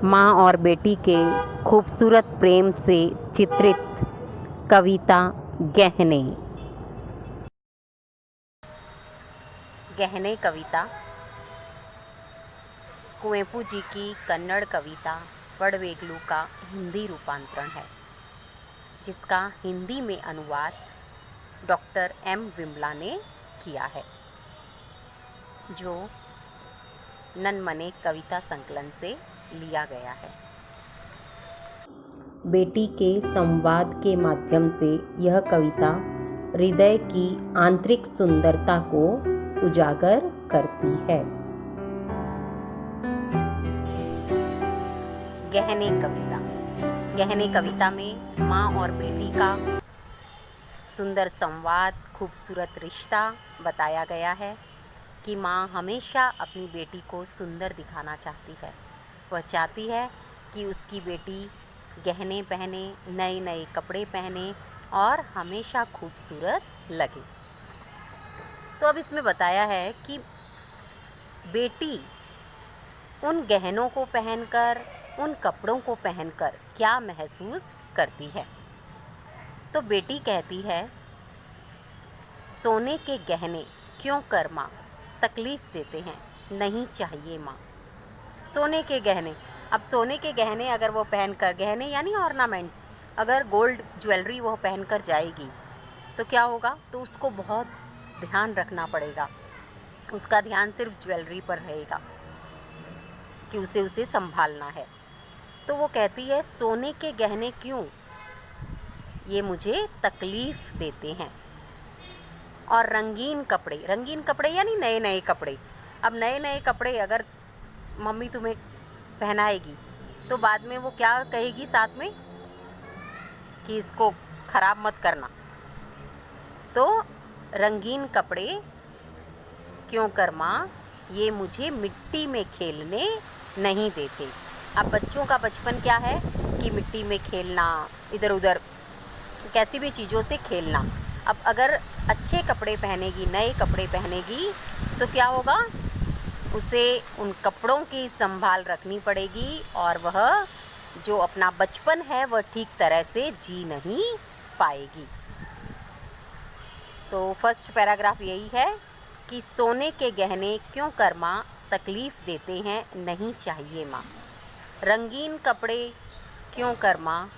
माँ और बेटी के खूबसूरत प्रेम से चित्रित कविता गहने। गहने कविता कुवेंपू जी की कन्नड़ कविता पड़वेगलू का हिंदी रूपांतरण है, जिसका हिंदी में अनुवाद डॉक्टर एम विमला ने किया है, जो नन्मने कविता संकलन से लिया गया है। बेटी के संवाद के माध्यम से यह कविता हृदय की आंतरिक सुंदरता को उजागर करती है। गहने कविता। गहने कविता में माँ और बेटी का सुंदर संवाद, खूबसूरत रिश्ता बताया गया है कि माँ हमेशा अपनी बेटी को सुंदर दिखाना चाहती है। वह चाहती है कि उसकी बेटी गहने पहने, नए नए कपड़े पहने और हमेशा खूबसूरत लगे। तो अब इसमें बताया है कि बेटी उन गहनों को पहनकर, उन कपड़ों को पहनकर क्या महसूस करती है। तो बेटी कहती है, सोने के गहने क्यों कर माँ तकलीफ़ देते हैं, नहीं चाहिए माँ। सोने के गहने, अब सोने के गहने अगर वो पहनकर, गहने यानी ऑर्नामेंट्स, अगर गोल्ड ज्वेलरी वो पहनकर जाएगी तो क्या होगा, तो उसको बहुत ध्यान रखना पड़ेगा। उसका ध्यान सिर्फ ज्वेलरी पर रहेगा कि उसे संभालना है। तो वो कहती है, सोने के गहने क्यों, ये मुझे तकलीफ़ देते हैं। और रंगीन कपड़े यानी नए नए कपड़े। अब नए नए कपड़े अगर मम्मी तुम्हें पहनाएगी तो बाद में वो क्या कहेगी साथ में, कि इसको ख़राब मत करना। तो रंगीन कपड़े क्यों कर माँ, ये मुझे मिट्टी में खेलने नहीं देते। अब बच्चों का बचपन क्या है कि मिट्टी में खेलना, इधर उधर कैसी भी चीज़ों से खेलना। अब अगर अच्छे कपड़े पहनेगी, नए कपड़े पहनेगी, तो क्या होगा, उसे उन कपड़ों की संभाल रखनी पड़ेगी और वह जो अपना बचपन है वह ठीक तरह से जी नहीं पाएगी। तो फर्स्ट पैराग्राफ यही है कि सोने के गहने क्यों कर माँ तकलीफ़ देते हैं, नहीं चाहिए माँ। रंगीन कपड़े क्यों कर माँ,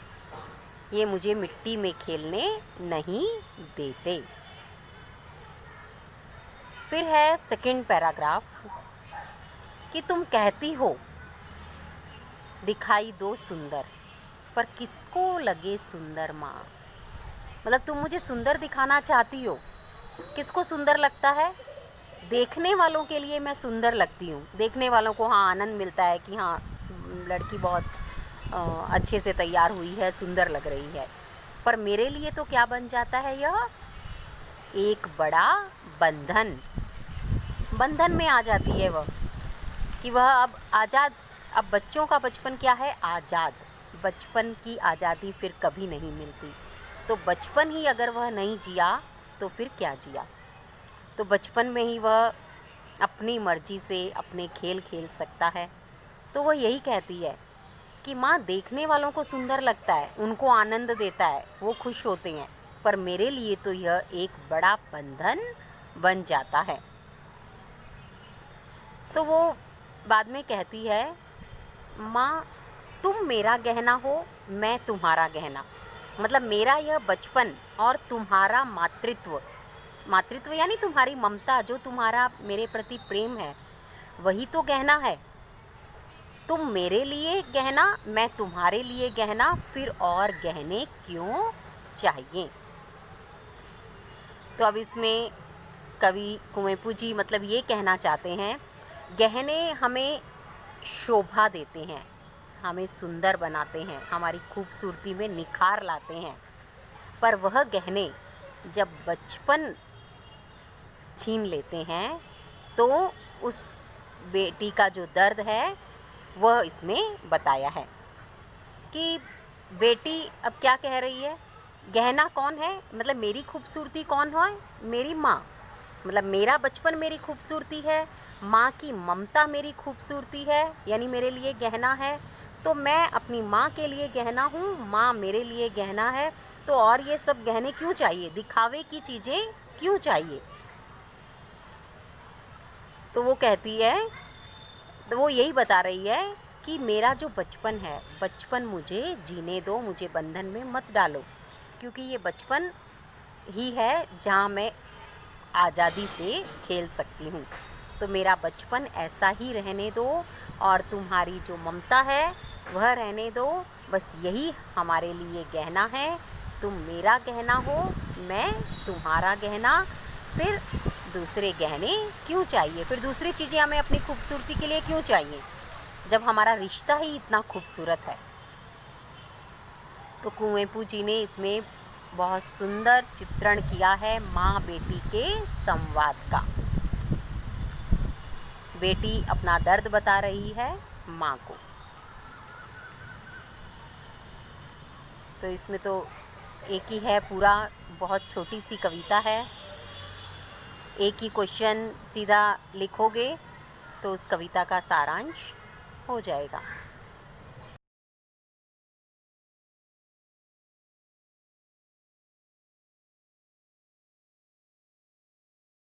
ये मुझे मिट्टी में खेलने नहीं देते। फिर है सेकंड पैराग्राफ कि तुम कहती हो दिखाई दो सुंदर, पर किसको लगे सुंदर माँ। मतलब तुम मुझे सुंदर दिखाना चाहती हो, किसको सुंदर लगता है, देखने वालों के लिए मैं सुंदर लगती हूँ। देखने वालों को हाँ आनंद मिलता है कि हाँ लड़की बहुत अच्छे से तैयार हुई है, सुंदर लग रही है। पर मेरे लिए तो क्या बन जाता है, यह एक बड़ा बंधन। बंधन में आ जाती है वह, कि वह अब आज़ाद। अब बच्चों का बचपन क्या है, आज़ाद। बचपन की आज़ादी फिर कभी नहीं मिलती। तो बचपन ही अगर वह नहीं जिया तो फिर क्या जिया। तो बचपन में ही वह अपनी मर्जी से अपने खेल खेल सकता है। तो वह यही कहती है कि माँ देखने वालों को सुंदर लगता है, उनको आनंद देता है, वो खुश होते हैं, पर मेरे लिए तो यह एक बड़ा बंधन बन जाता है। तो वो बाद में कहती है, माँ तुम मेरा गहना हो, मैं तुम्हारा गहना। मतलब मेरा यह बचपन और तुम्हारा मातृत्व, मातृत्व यानी तुम्हारी ममता, जो तुम्हारा मेरे प्रति प्रेम है, वही तो गहना है। तुम मेरे लिए गहना, मैं तुम्हारे लिए गहना, फिर और गहने क्यों चाहिए। तो अब इसमें कवि कुवेंपू जी मतलब ये कहना चाहते हैं, गहने हमें शोभा देते हैं, हमें सुंदर बनाते हैं, हमारी खूबसूरती में निखार लाते हैं। पर वह गहने जब बचपन छीन लेते हैं तो उस बेटी का जो दर्द है वह इसमें बताया है कि बेटी अब क्या कह रही है, गहना कौन है, मतलब मेरी खूबसूरती कौन है, मेरी माँ। मतलब मेरा बचपन मेरी खूबसूरती है, माँ की ममता मेरी खूबसूरती है, यानी मेरे लिए गहना है। तो मैं अपनी माँ के लिए गहना हूँ, माँ मेरे लिए गहना है, तो और ये सब गहने क्यों चाहिए, दिखावे की चीज़ें क्यों चाहिए। तो वो कहती है, तो वो यही बता रही है कि मेरा जो बचपन है, बचपन मुझे जीने दो, मुझे बंधन में मत डालो, क्योंकि ये बचपन ही है जहाँ मैं आज़ादी से खेल सकती हूँ। तो मेरा बचपन ऐसा ही रहने दो, और तुम्हारी जो ममता है वह रहने दो। बस यही हमारे लिए गहना है, तुम मेरा गहना हो, मैं तुम्हारा गहना। फिर दूसरे गहने क्यों चाहिए, फिर दूसरी चीज़ें हमें अपनी खूबसूरती के लिए क्यों चाहिए, जब हमारा रिश्ता ही इतना खूबसूरत है। तो कुवेंपू जी ने इसमें बहुत सुंदर चित्रण किया है माँ बेटी के संवाद का। बेटी अपना दर्द बता रही है माँ को। तो इसमें तो एक ही है पूरा, बहुत छोटी सी कविता है। एक ही क्वेश्चन सीधा लिखोगे तो उस कविता का सारांश हो जाएगा।